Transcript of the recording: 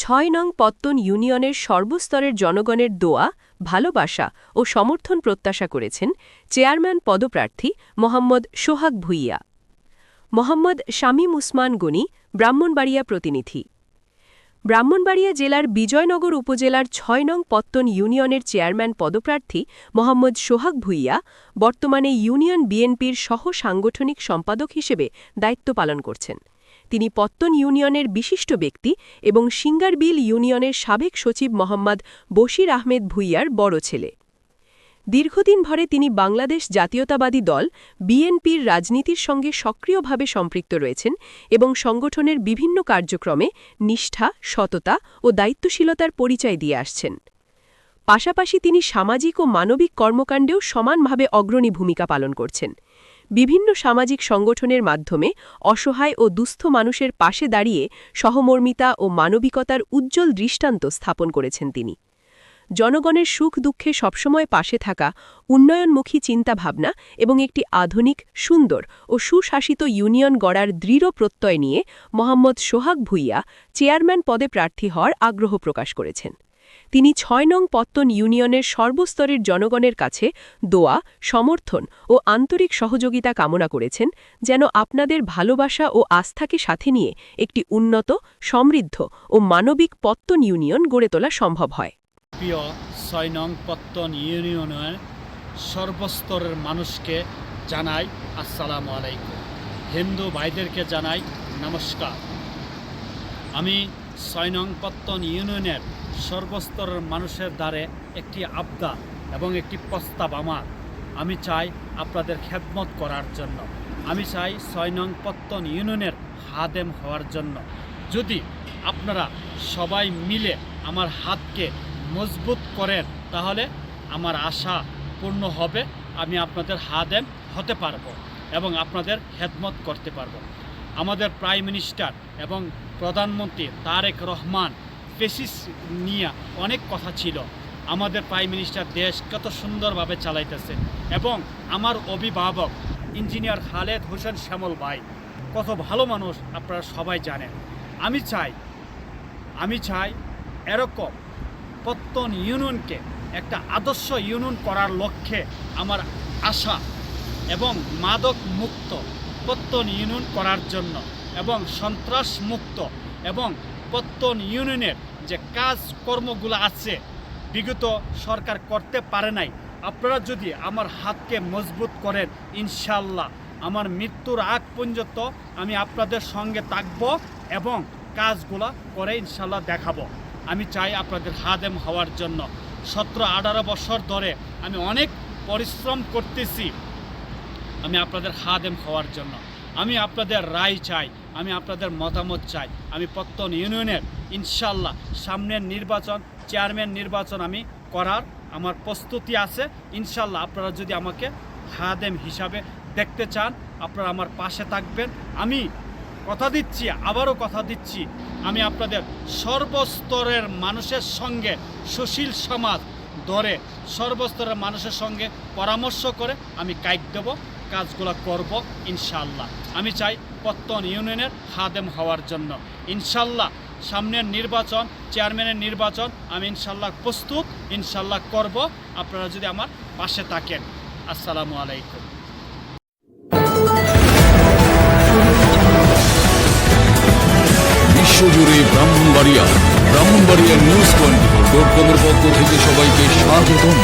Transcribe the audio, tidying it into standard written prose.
৬ নং পত্তন ইউনিয়নের সর্বস্তরের জনগণের দোয়া, ভালোবাসা ও সমর্থন প্রত্যাশা করেছেন চেয়ারম্যান পদপ্রার্থী মোহাম্মদ সোহাগ ভূঁইয়া। মোহাম্মদ শামীম উসমান গনি, ব্রাহ্মণবাড়িয়া প্রতিনিধি। ব্রাহ্মণবাড়িয়া জেলার বিজয়নগর উপজেলার ৬ নং পত্তন ইউনিয়নের চেয়ারম্যান পদপ্রার্থী মোহাম্মদ সোহাগ ভূঁইয়া বর্তমানে ইউনিয়ন বিএনপির সহ সাংগঠনিক সম্পাদক হিসেবে দায়িত্ব পালন করছেন। তিনি পত্তন ইউনিয়নের বিশিষ্ট ব্যক্তি এবং সিঙ্গারবিল ইউনিয়নের সাবেক সচিব মোহাম্মদ বশির আহমেদ ভূঁইয়ার বড় ছেলে। দীর্ঘদিন ধরে তিনি বাংলাদেশ জাতীয়তাবাদী দল বিএনপির রাজনীতির সঙ্গে সক্রিয়ভাবে সম্পৃক্ত রয়েছেন এবং সংগঠনের বিভিন্ন কার্যক্রমে নিষ্ঠা, সততা ও দায়িত্বশীলতার পরিচয় দিয়ে আসছেন। পাশাপাশি তিনি সামাজিক ও মানবিক কর্মকাণ্ডেও সমানভাবে অগ্রণী ভূমিকা পালন করছেন। বিভিন্ন সামাজিক সংগঠনের মাধ্যমে অসহায় ও দুস্থ মানুষের পাশে দাঁড়িয়ে সহমর্মিতা ও মানবিকতার উজ্জ্বল দৃষ্টান্ত স্থাপন করেছেন তিনি। জনগণের সুখ দুঃখে সবসময় পাশে থাকা, উন্নয়নমুখী চিন্তাভাবনা এবং একটি আধুনিক, সুন্দর ও সুশাসিত ইউনিয়ন গড়ার দৃঢ় প্রত্যয় নিয়ে মোহাম্মদ সোহাগ ভূঁইয়া চেয়ারম্যান পদে প্রার্থী হওয়ার আগ্রহ প্রকাশ করেছেন। তিনি ৬ নং পত্তন ইউনিয়নের সর্বস্তরের জনগণের কাছে দোয়া, সমর্থন ও আন্তরিক সহযোগিতা কামনা করেছেন, যেন আপনাদের ভালোবাসা ও আস্থাকে সাথে নিয়ে একটি উন্নত, সমৃদ্ধ ও মানবিক পত্তন ইউনিয়ন গড়ে তোলা সম্ভব হয়। প্রিয় ৬ নং পত্তন ইউনিয়নের সর্বস্তরের মানুষকে জানাই আসসালামু আলাইকুম। হিন্দু ভাইদেরকে জানাই নমস্কার। আমি ৬ নং পত্তন ইউনিয়নের সর্বস্তরের মানুষের দ্বারে একটি আবদার এবং একটি প্রস্তাব আমি চাই আপনাদের খেদমত করার জন্য। আমি চাই ৬ নং পত্তন ইউনিয়নের খাদেম হওয়ার জন্য। যদি আপনারা সবাই মিলে আমার হাতকে মজবুত করেন তাহলে আমার আশা পূর্ণ হবে, আমি আপনাদের খাদেম হতে পারবো এবং আপনাদের খেদমত করতে পারবো। আমাদের প্রাইম মিনিস্টার এবং প্রধানমন্ত্রী তারেক রহমান ফেসিস নিয়ে অনেক কথা ছিল। আমাদের প্রাইম মিনিস্টার দেশ কত সুন্দরভাবে চালাইতেছে এবং আমার অভিভাবক ইঞ্জিনিয়ার খালেদ হোসেন শ্যামল ভাই কত ভালো মানুষ, আপনারা সবাই জানেন। আমি চাই এরকম পত্তন ইউনিয়নকে একটা আদর্শ ইউনিয়ন করার লক্ষ্যে আমার আশা এবং মাদক মুক্ত পত্তন ইউনিয়ন করার জন্য এবং সন্ত্রাস মুক্ত এবং পত্তন ইউনিয়নের যে কাজকর্মগুলো আছে বিগত সরকার করতে পারে নাই, আপনারা যদি আমার হাতকে মজবুত করেন ইনশাল্লাহ আমার মৃত্যুর আগ পর্যন্ত আমি আপনাদের সঙ্গে থাকব এবং কাজগুলা করে ইনশাল্লাহ দেখাবো। আমি চাই আপনাদের খাদেম হওয়ার জন্য। 17-18 বছর ধরে আমি অনেক পরিশ্রম করতেছি আমি আপনাদের খাদেম হওয়ার জন্য। আমি আপনাদের রায় চাই, আমি আপনাদের মতামত চাই। আমি পত্তন ইউনিয়নের ইনশাল্লাহ সামনের নির্বাচন, চেয়ারম্যান নির্বাচন আমি করার আমার প্রস্তুতি আছে। ইনশাল্লাহ আপনারা যদি আমাকে খাদেম হিসাবে দেখতে চান আপনারা আমার পাশে থাকবেন। আমি কথা দিচ্ছি, আবারও কথা দিচ্ছি, আমি আপনাদের সর্বস্তরের মানুষের সঙ্গে সুশীল সমাজ ধরে সর্বস্তরের মানুষের সঙ্গে পরামর্শ করে আমি কাজ দেব, কাজগুলো করব ইনশাল্লাহ। আমি চাই পত্তন ইউনিয়নের খাদেম হওয়ার জন্য। ইনশাল্লাহ সামনের নির্বাচন, চেয়ারম্যানের নির্বাচন আমি ইনশাল্লাহ প্রস্তুত, ইনশাল্লাহ করব, আপনারা যদি আমার পাশে থাকেন। আসসালামু আলাইকুম। বিশ্বজুড়ে ব্রাহ্মণবাড়িয়া নিউজ 24.com-এর পক্ষ থেকে সবাইকে স্বাগতম।